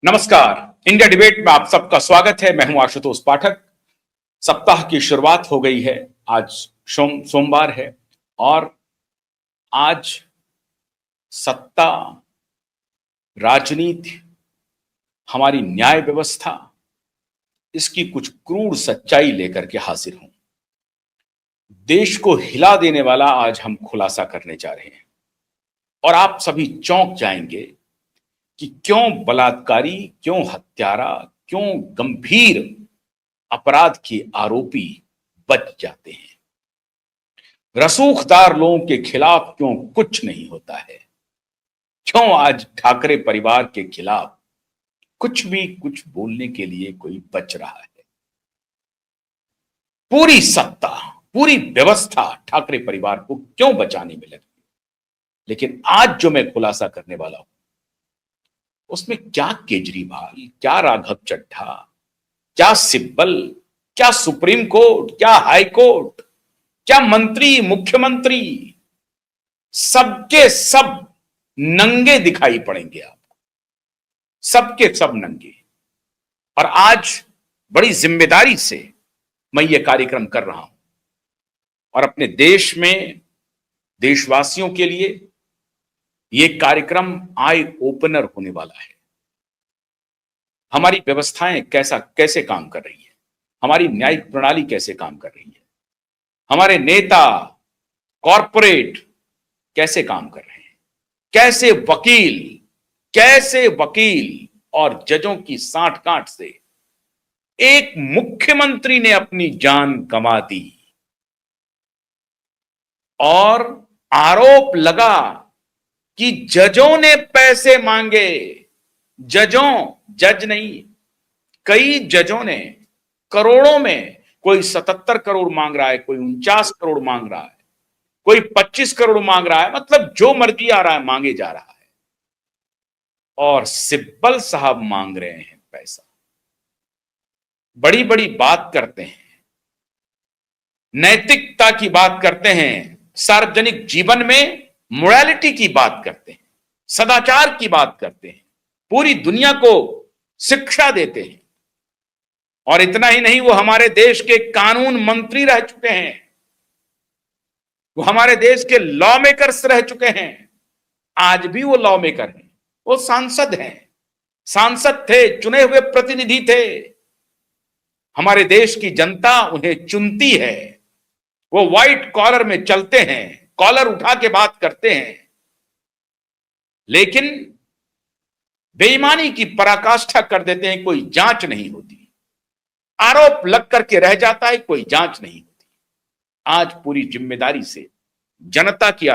नमस्कार। India debate में आप सबका स्वागत है। मैं हूं आशुतोष पाठक। सप्ताह की शुरुआत हो गई है। आज सोमवार है और आज सत्ता, राजनीति, हमारी न्याय व्यवस्था, इसकी कुछ क्रूर सच्चाई लेकर के हाजिर हूं। देश को हिला देने वाला आज हम खुलासा करने जा रहे हैं और आप सभी चौंक जाएंगे कि क्यों बलात्कारी, क्यों हत्यारा, क्यों गंभीर अपराध के आरोपी बच जाते हैं। रसूखदार लोगों के खिलाफ क्यों कुछ नहीं होता है। क्यों आज ठाकरे परिवार के खिलाफ कुछ बोलने के लिए कोई बच रहा है। पूरी सत्ता, पूरी व्यवस्था ठाकरे परिवार को क्यों बचाने में लगी। लेकिन आज जो मैं खुलासा करने वाला हूं उसमें क्या केजरीवाल, क्या राघव चड्ढा, क्या सिब्बल, क्या सुप्रीम कोर्ट, क्या हाई कोर्ट, क्या मंत्री, मुख्यमंत्री, सबके सब नंगे दिखाई पड़ेंगे आपको। सबके सब नंगे। और आज बड़ी जिम्मेदारी से मैं ये कार्यक्रम कर रहा हूं और अपने देश में देशवासियों के लिए ये कार्यक्रम आई ओपनर होने वाला है। हमारी व्यवस्थाएं कैसे काम कर रही है, हमारी न्यायिक प्रणाली कैसे काम कर रही है, हमारे नेता, कॉरपोरेट कैसे काम कर रहे हैं, कैसे वकील और जजों की सांठ-गांठ से एक मुख्यमंत्री ने अपनी जान गंवा दी और आरोप लगा कि जजों ने पैसे मांगे। जज नहीं, कई जजों ने करोड़ों में, कोई 77 करोड़ मांग रहा है, कोई 49 करोड़ मांग रहा है, कोई 25 करोड़ मांग रहा है। मतलब जो मर्जी आ रहा है मांगे जा रहा है। और सिब्बल साहब मांग रहे हैं पैसा। बड़ी बड़ी बात करते हैं, नैतिकता की बात करते हैं, सार्वजनिक जीवन में मोरालिटी की बात करते हैं, सदाचार की बात करते हैं, पूरी दुनिया को शिक्षा देते हैं। और इतना ही नहीं, वो हमारे देश के कानून मंत्री रह चुके हैं, वो हमारे देश के लॉ मेकर्स रह चुके हैं। आज भी वो लॉ मेकर हैं, वो सांसद हैं, सांसद थे, चुने हुए प्रतिनिधि थे। हमारे देश की जनता उन्हें चुनती है। वो व्हाइट कॉलर में चलते हैं, कॉलर उठा के बात करते हैं, लेकिन बेईमानी की पराकाष्ठा कर देते हैं। कोई जांच नहीं होती, आरोप लग करके रह जाता है, कोई जांच नहीं होती। आज पूरी जिम्मेदारी से जनता की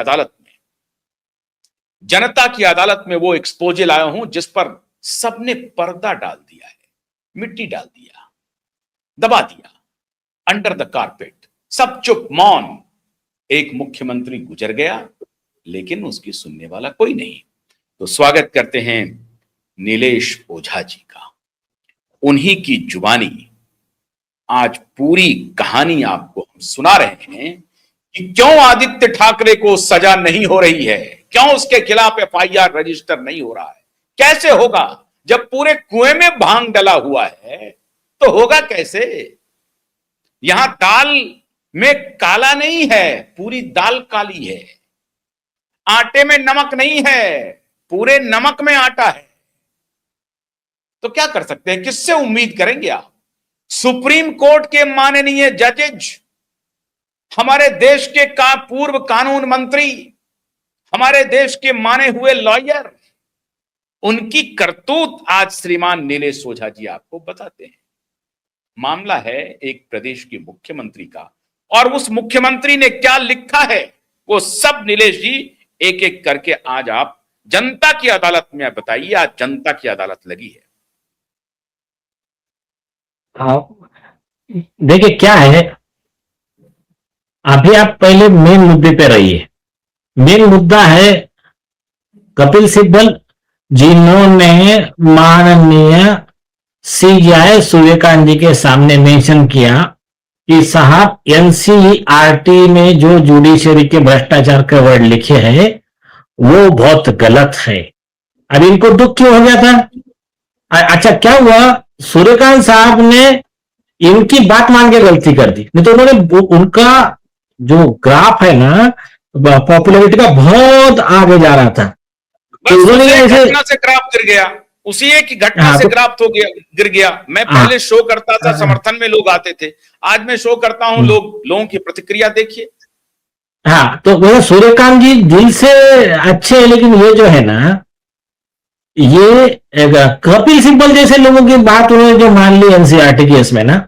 अदालत में वो एक्सपोजे लाया हूं जिस पर सबने पर्दा डाल दिया है, मिट्टी डाल दिया, दबा दिया, अंडर द कारपेट, सब चुप मौन। एक मुख्यमंत्री गुजर गया लेकिन उसकी सुनने वाला कोई नहीं। तो स्वागत करते हैं नीलेश ओझा जी का। उन्हीं की जुबानी आज पूरी कहानी आपको हम सुना रहे हैं कि क्यों आदित्य ठाकरे को सजा नहीं हो रही है, क्यों उसके खिलाफ एफआईआर रजिस्टर नहीं हो रहा है। कैसे होगा जब पूरे कुएं में भांग डला हुआ है, तो होगा कैसे। यहां दाल में काला नहीं है, पूरी दाल काली है। आटे में नमक नहीं है, पूरे नमक में आटा है। तो क्या कर सकते हैं, किससे उम्मीद करेंगे आप। सुप्रीम कोर्ट के माननीय जजेज, हमारे देश के पूर्व कानून मंत्री, हमारे देश के माने हुए लॉयर, उनकी करतूत आज श्रीमान नीलेश ओझा जी आपको बताते हैं। मामला है एक प्रदेश के मुख्यमंत्री का, और उस मुख्यमंत्री ने क्या लिखा है वो सब नीलेश जी एक एक करके आज आप जनता की अदालत में बताइए। आज जनता की अदालत लगी है। देखिए क्या है, अभी आप पहले मेन मुद्दे पे रहिए। मेन मुद्दा है कपिल सिब्बल, जिन्होंने माननीय सीजीआई सूर्यकांत जी के सामने मेंशन किया कि साहब एनसीईआरटी में जो जुडिशरी के भ्रष्टाचार के वर्ड लिखे हैं वो बहुत गलत है। अब इनको दुख क्यों हो गया था? अच्छा क्या हुआ, सूर्यकांत साहब ने इनकी बात मान के गलती कर दी, नहीं तो उन्होंने उनका जो ग्राफ है ना पॉपुलैरिटी का बहुत आगे जा रहा था, तो बस उन्होंने उसे ऐसे। घटना से ग्राफ गिर गया, उसी एक ही घटना हाँ से तो ग्राफ तो गिर गया। मैं हाँ पहले शो करता था, हाँ समर्थन में लोग आते थे, आज मैं शो करता हूं, लोगों की प्रतिक्रिया देखिए। हाँ, तो वो सूर्यकांत जी दिल से अच्छे हैं, लेकिन ये जो है ना, ये कपिल सिब्बल जैसे लोगों की बात उन्होंने जो मान ली एनसीईआरटी की इसमें ना,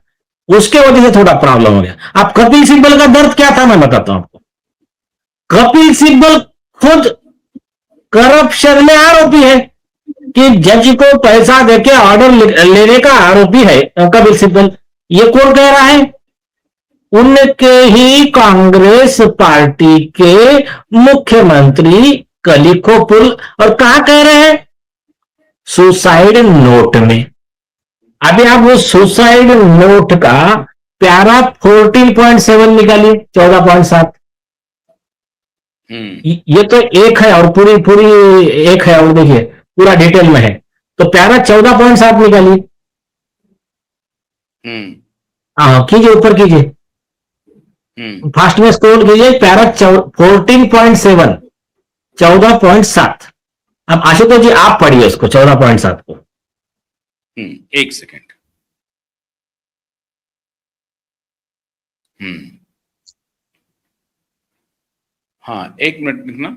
उसके वजह से थोड़ा प्रॉब्लम हो गया। अब कपिल सिब्बल का दर्द क्या था मैं बताता हूं आपको। कपिल सिब्बल खुद करप्शन में आरोपी है, कि जज को पैसा देके ऑर्डर लेने का आरोपी है कपिल सिब्बल। ये कौन कह रहा है? उनके ही कांग्रेस पार्टी के मुख्यमंत्री कलिखो पुल, और कहा कह रहे हैं? सुसाइड नोट में। अभी आप वो सुसाइड नोट का प्यारा 14.7 निकालिए, 14.7। ये तो एक है और पूरी पूरी एक है, और देखिए पूरा डिटेल में है, तो प्यारा 14.7 निकालिए। हाँ कीजिए, ऊपर कीजिए, फास्ट में स्क्रॉल कीजिए, प्यारा 14.7, 14.7। अब आशुतोष जी आप पढ़िए उसको, 14.7 को। एक सेकेंड। हाँ, एक मिनट लिखना।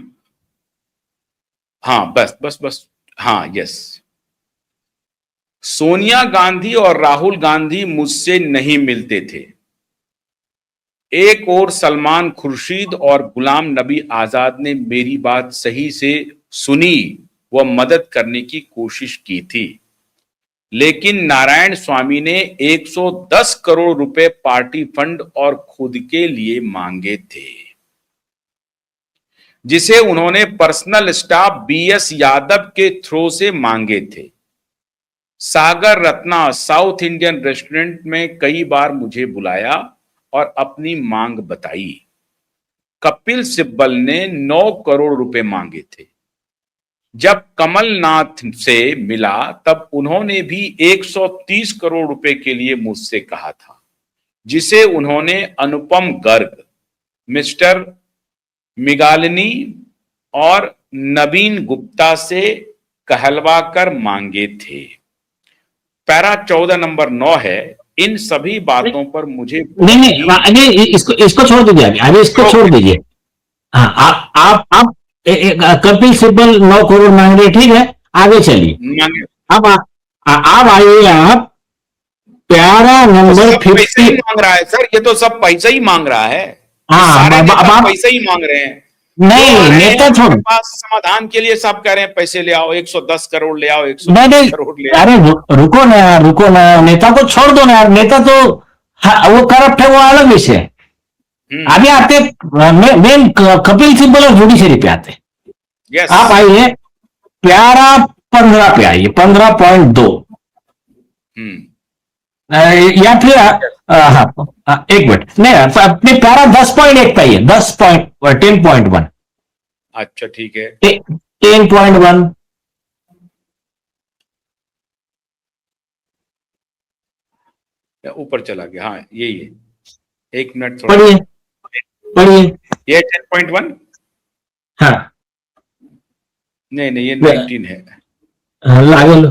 हाँ बस बस बस, हाँ यस। सोनिया गांधी और राहुल गांधी मुझसे नहीं मिलते थे। एक और सलमान खुर्शीद और गुलाम नबी आजाद ने मेरी बात सही से सुनी व मदद करने की कोशिश की थी, लेकिन नारायण स्वामी ने 110 करोड़ रुपए पार्टी फंड और खुद के लिए मांगे थे, जिसे उन्होंने पर्सनल स्टाफ बीएस यादव के थ्रू से मांगे थे। Sagar Ratna south Indian restaurant में कई बार मुझे बुलाया और अपनी मांग बताई। कपिल सिब्बल ने 9 करोड़ रुपए मांगे थे। जब कमलनाथ से मिला तब उन्होंने भी 130 करोड़ रुपए के लिए मुझसे कहा था, जिसे उन्होंने अनुपम गर्ग, मिस्टर मिगालिनी और नवीन गुप्ता से कहलवा कर मांगे थे। पैरा 14 नंबर 9 है। इन सभी बातों पर मुझे नहीं नहीं, इसको इसको छोड़ दीजिए, अभी इसको छोड़ दीजिए। हाँ, आप कपिल सिब्बल 9 करोड़ मांग रहे, ठीक है, आगे चलिए। अब आप आइए, आप प्यारा तो नंबर सब पैसे ही 50। मांग रहा है सर, ये तो सब पैसा ही मांग रहा है। हाँ, सारे अब नेता आप पैसे ही मांग रहे हैं। जो नहीं, आ रहे हैं नेता छोड़, हमारे पास समाधान के लिए, सब कह रहे हैं पैसे ले आओ, 110 करोड़ ले आओ, नहीं 130 नहीं, करोड़ ले आओ। अरे रुको ना यार, रुको ना, नेता को छोड़ दो ना यार, नेता तो वो करप्ट है, वो अलग विषय है। अभी आते मेन कपिल सिब्बल और जुडिशरी पे आते। यस, आप आइए प्यारा 15 पे आइए, 15.2। या फिर हाँ, एक मिनट, नहीं अपने प्यारा 10.1 पे आइए, 10.10.1। अच्छा ठीक है। 10.1। ऊपर चला गया, हाँ यही है। एक मिनट थोड़ा, पढ़िए पढ़िए। ये 10.1, हाँ नहीं नहीं ये 19 है, लागू लो,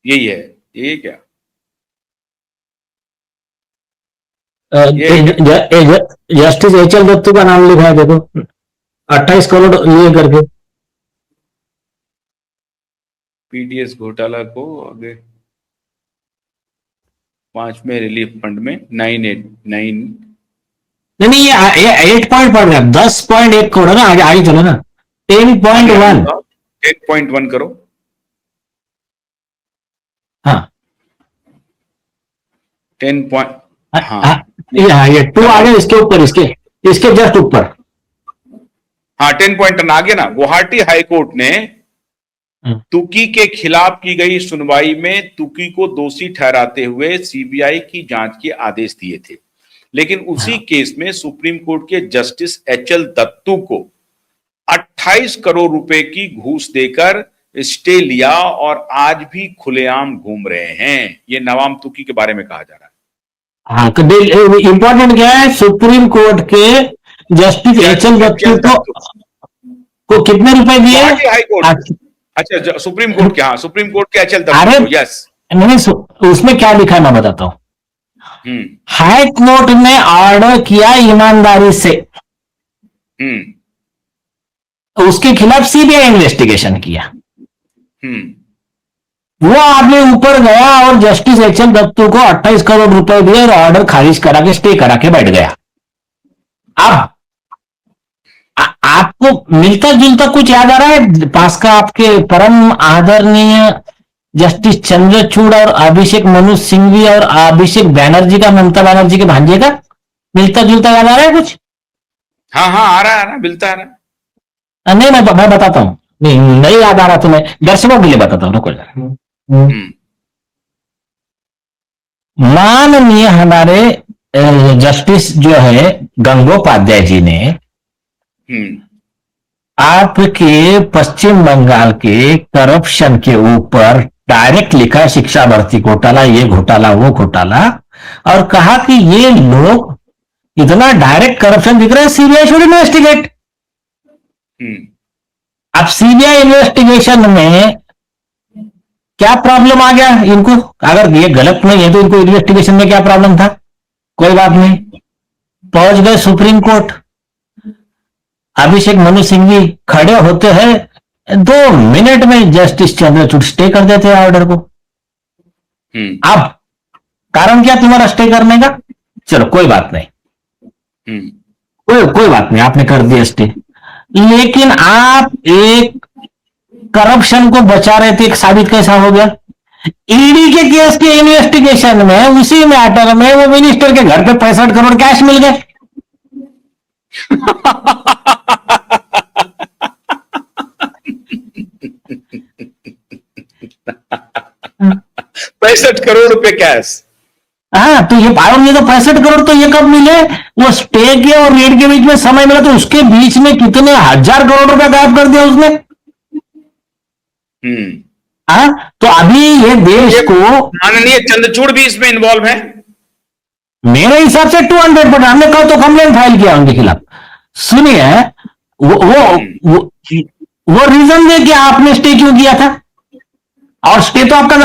यही है, ये क्या जस्टिस एचएल दत्तू का नाम लिखा है, देखो 28 करोड़ लिए करके। पीडीएस घोटाला को आगे 5वें रिलीफ फंड में 989। नहीं नहीं, ये 8 पॉइंट पढ़ रहे हैं, 10.1 करोड़ ना, आगे आगे चलो ना, 10.1। 10.1 करो। हाँ 10 पॉइंट, हाँ ये 2 आगे, इसके ऊपर, इसके जस्ट ऊपर। हाँ 10.1 आगे ना। गुवाहाटी हाईकोर्ट ने तुकी के खिलाफ की गई सुनवाई में तुकी को दोषी ठहराते हुए सीबीआई की जांच के आदेश दिए थे, लेकिन उसी केस में सुप्रीम कोर्ट के जस्टिस एचएल दत्तू को 28 करोड़ रुपए की घूस देकर स्टे लिया और आज भी खुलेआम घूम रहे हैं। ये नवाम तुकी के बारे में कहा जा रहा है। हाँ, इंपॉर्टेंट क्या है, सुप्रीम कोर्ट के जस्टिस एच.एल. दत्तू को कितने रुपए दिए? गुवाहाटी हाई कोर्ट, अच्छा सुप्रीम कोर्ट के, हाँ सुप्रीम कोर्ट के एच.एल. दत्तू अरे को, यस। नहीं, उसमें क्या लिखा है मैं बताता हूं। हाई कोर्ट ने ऑर्डर किया ईमानदारी से, उसके खिलाफ सीबीआई इन्वेस्टिगेशन किया। वो आदमी ऊपर गया और जस्टिस एच.एल. दत्तू को 28 करोड़ रुपए दिए और ऑर्डर खारिज करा के स्टे करा के बैठ गया। अब आपको मिलता जुलता कुछ याद आ रहा है पास का? आपके परम आदरणीय जस्टिस चंद्रचूड़ और अभिषेक मनु सिंघवी और अभिषेक बनर्जी का, ममता बनर्जी के भांजे का मिलता जुलता याद आ रहा है कुछ? हाँ हाँ आ रहा है ना, मिलता आ रहा है। नहीं मैं बताता हूं, नहीं याद आ रहा तो मैं दर्शकों के लिए बताता हूँ। रुको माननीय हमारे जस्टिस जो है गंगोपाध्याय जी ने आपके पश्चिम बंगाल के करप्शन के ऊपर डायरेक्ट लिखा, शिक्षा भर्ती घोटाला, ये घोटाला वो घोटाला, और कहा कि ये लोग इतना डायरेक्ट करप्शन दिख रहा है, सीबीआई शुड इन्वेस्टिगेट। अब सीबीआई इन्वेस्टिगेशन में क्या प्रॉब्लम आ गया इनको? अगर ये गलत नहीं है तो इनको इन्वेस्टिगेशन में क्या प्रॉब्लम था? कोई बात नहीं, पहुंच गए सुप्रीम कोर्ट। अभिषेक मनु सिंघवी खड़े होते हैं, 2 मिनट में जस्टिस चंद्रचूड़ स्टे कर देते हैं ऑर्डर को। अब कारण क्या तुम्हारा स्टे करने का? चलो कोई बात नहीं, कोई बात नहीं, आपने कर दिया स्टे, लेकिन आप एक करप्शन को बचा रहे थे, एक साबित कैसा हो गया? ईडी के केस के इन्वेस्टिगेशन में, उसी मैटर में वो मिनिस्टर के घर पे 65 करोड़ कैश मिल गए। 65 करोड़ रुपए कैश। हाँ, तो ये पायो, ये तो 65 करोड़ तो ये कब मिले? वो स्टे के और रेड के बीच में समय मिला, तो उसके बीच में कितने हजार करोड़ रुपए गायब कर दिया उसने। हाँ, तो अभी ये देश को, माननीय चंद्रचूड़ भी इसमें इन्वॉल्व है मेरे हिसाब से 200%। हमने कल तो कंप्लेंट फाइल किया उनके खिलाफ। सुनिए, वो रीजन दे कि आपने स्टे क्यों किया था, और स्टे तो आपका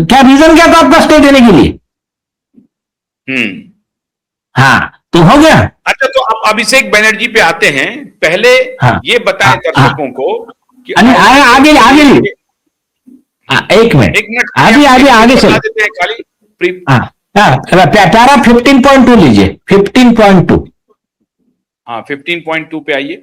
क्या रीजन क्या था आपका स्टे देने के लिए? हाँ, तो हो गया। अच्छा, तो आप अभिषेक बनर्जी पे आते हैं। पहले हाँ, ये बताएं दर्शकों को कि आगे एक मिनट आगे चलो देते हैं खाली। प्यारा 15.2 लीजिए, 15.2। हाँ 15.2 पे आइए।